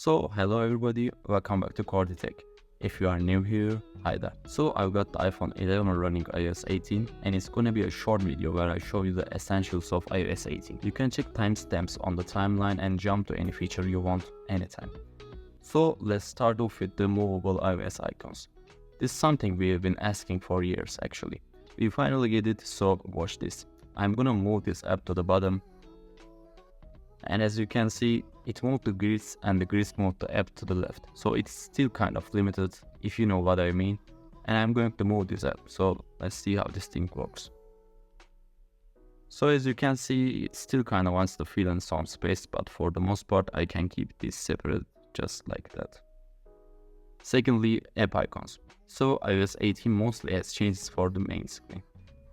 So, hello everybody, welcome back to Tech. If you are new here, hi there. So, I've got the iPhone 11 running iOS 18 and it's gonna be a short video where I show you the essentials of iOS 18. You can check timestamps on the timeline and jump to any feature you want anytime. So, let's start off with the movable iOS icons. This is something we have been asking for years actually. We finally get it, so watch this. I'm gonna move this app to the bottom. And as you can see, it moved the grids and the grids moved the app to the left. So it's still kind of limited, if you know what I mean. And I'm going to move this app, so let's see how this thing works. So as you can see, it still kind of wants to fill in some space, but for the most part I can keep this separate just like that. Secondly, app icons. So iOS 18 mostly has changes for the main screen.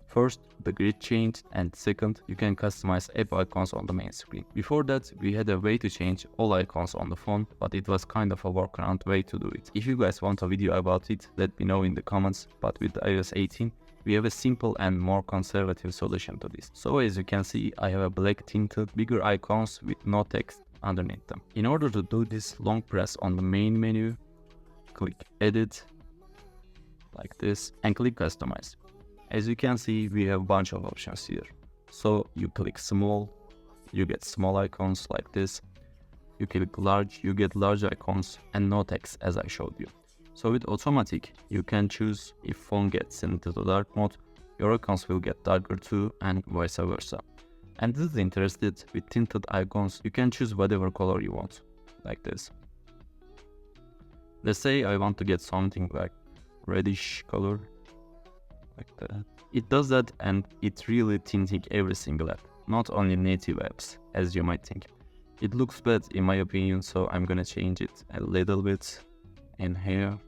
First, the grid changed, and second, you can customize app icons on the main screen. Before that, we had a way to change all icons on the phone, but it was kind of a workaround way to do it. If you guys want a video about it, let me know in the comments, but with iOS 18, we have a simple and more conservative solution to this. So as you can see, I have a black tinted, bigger icons with no text underneath them. In order to do this, long press on the main menu, click Edit, like this, and click Customize. As you can see, we have a bunch of options here. So you click small, you get small icons like this. You click large, you get large icons and no text as I showed you. So with automatic, you can choose if phone gets into the dark mode, your icons will get darker too and vice versa. And this is interesting, with tinted icons, you can choose whatever color you want, like this. Let's say I want to get something like reddish color. Like that. It does that and it's really tinting every single app, not only native apps, as you might think. It looks bad in my opinion, so I'm gonna change it a little bit in here,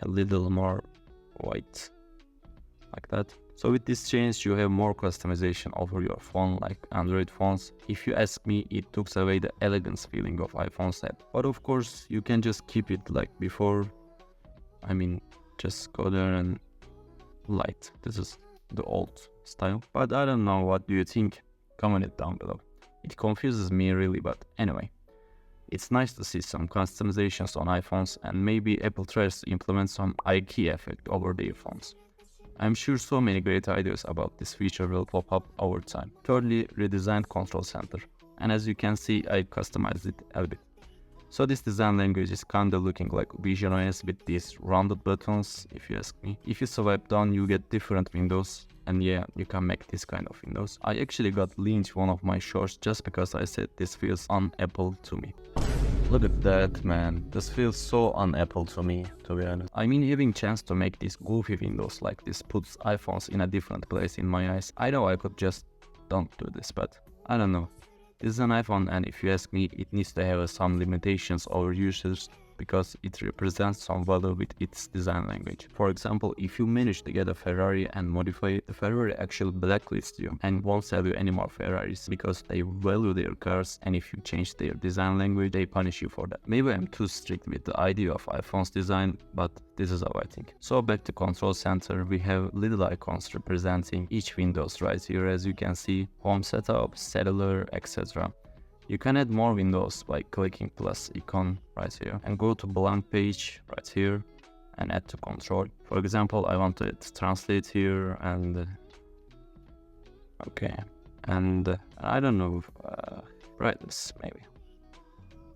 a little more white, like that. So with this change, you have more customization over your phone like Android phones. If you ask me, it takes away the elegance feeling of iPhone's app. But of course, you can just keep it like before. Just go there and light. This is the old style, but I don't know, what do you think? Comment it down below. It confuses me really, but anyway, it's nice to see some customizations on iPhones, and maybe Apple tries to implement some iKey effect over their phones. I'm sure so many great ideas about this feature will pop up over time. Thirdly, redesigned control center, and as you can see, I customized it a bit. So this design language is kinda looking like Vision OS with these rounded buttons, if you ask me. If you swipe down, you get different windows, and yeah, you can make this kind of windows. I actually got linked one of my shorts just because I said this feels un-Apple to me. Look at that, man. This feels so un-Apple to me, to be honest. I mean, having chance to make these goofy windows like this puts iPhones in a different place in my eyes. I know I could just don't do this, but I don't know. This is an iPhone, and if you ask me, it needs to have some limitations over users because it represents some value with its design language. For example, if you manage to get a Ferrari and modify it, the Ferrari actually blacklists you and won't sell you any more Ferraris because they value their cars, and if you change their design language, they punish you for that. Maybe I'm too strict with the idea of iPhone's design, but this is how I think. So back to control center, we have little icons representing each windows right here, as you can see, home setup, cellular, etc. You can add more windows by clicking plus icon right here and go to blank page right here and add to control. For example, I want to translate here and okay, and I don't know, brightness maybe,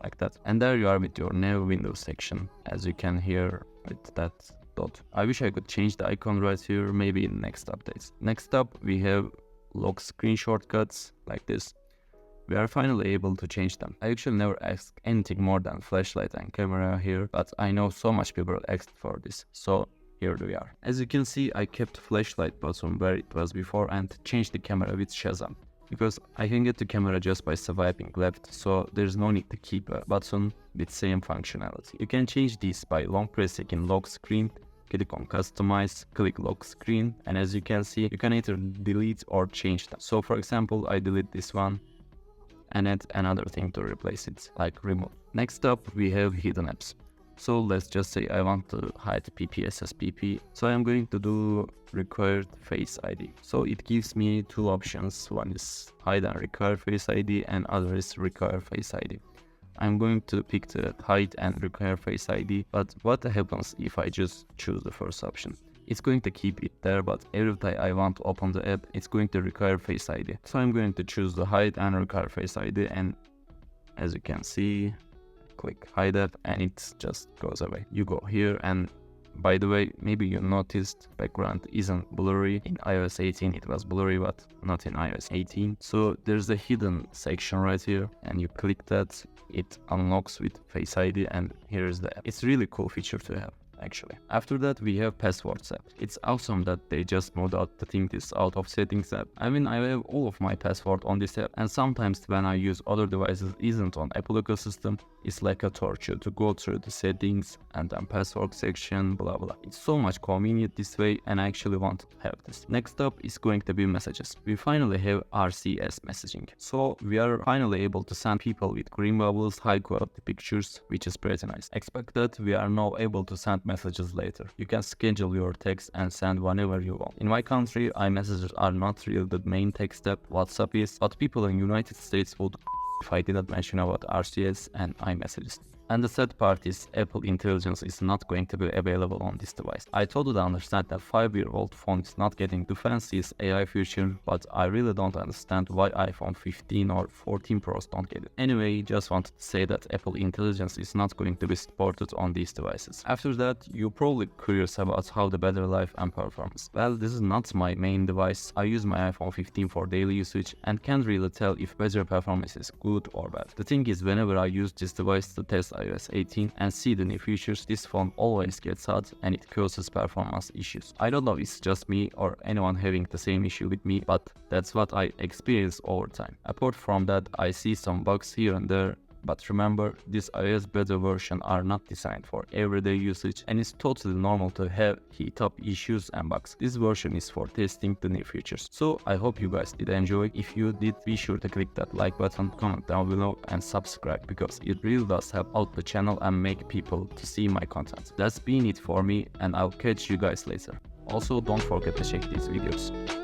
like that. And there you are with your new Windows section, as you can hear with that dot. I wish I could change the icon right here, maybe in next updates. Next up, we have lock screen shortcuts like this. We are finally able to change them. I actually never asked anything more than flashlight and camera here, but I know so much people asked for this, so here we are. As you can see, I kept flashlight button where it was before and changed the camera with Shazam, because I can get the camera just by swiping left, so there's no need to keep a button with same functionality. You can change this by long pressing in lock screen, click on customize, click lock screen, and as you can see, you can either delete or change them. So for example, I delete this one and add another thing to replace it, like remove. Next up, we have hidden apps. So let's just say I want to hide PPSSPP. So I'm going to do required Face ID. So it gives me two options. One is hide and require Face ID and other is require Face ID. I'm going to pick the hide and require Face ID, but what happens if I just choose the first option? It's going to keep it there, but every time I want to open the app, it's going to require Face ID. So I'm going to choose the hide and require Face ID, and as you can see, click hide app and it just goes away. You go here, and by the way, maybe you noticed background isn't blurry. In iOS 18 it was blurry, but not in iOS 18. So there's a hidden section right here, and you click that, it unlocks with Face ID, and here's the app. It's really cool feature to have, actually. After that, we have passwords app. It's awesome that they just moved out the thing this out of settings app. I mean, I have all of my password on this app, and sometimes when I use other devices isn't on Apple ecosystem, it's like a torture to go through the settings and then password section, blah blah. It's so much convenient this way, and I actually want to have this. Next up is going to be messages. We finally have RCS messaging. So we are finally able to send people with green bubbles, high quality pictures, which is pretty nice. Expect that we are now able to send messages later. You can schedule your text and send whenever you want. In my country, iMessages are not really the main text app, WhatsApp is, but people in United States would if I didn't mention about RCS and iMessages. And the sad part is Apple Intelligence is not going to be available on this device. I totally understand that 5-year-old phone is not getting the fanciest AI feature, but I really don't understand why iPhone 15 or 14 Pros don't get it. Anyway, just wanted to say that Apple Intelligence is not going to be supported on these devices. After that, you're probably curious about how the battery life and performance. Well, this is not my main device. I use my iPhone 15 for daily usage and can't really tell if battery performance is good or bad. The thing is, whenever I use this device to test iOS 18 and see the new features, this phone always gets hot and it causes performance issues. I don't know if it's just me or anyone having the same issue with me, but that's what I experience over time. Apart from that, I see some bugs here and there, but remember, this iOS beta version are not designed for everyday usage, and it's totally normal to have heat up issues and bugs. This version is for testing the new features. So I hope you guys did enjoy. If you did, be sure to click that like button, comment down below and subscribe, because it really does help out the channel and make people to see my content. That's been it for me, and I'll catch you guys later. Also, don't forget to check these videos.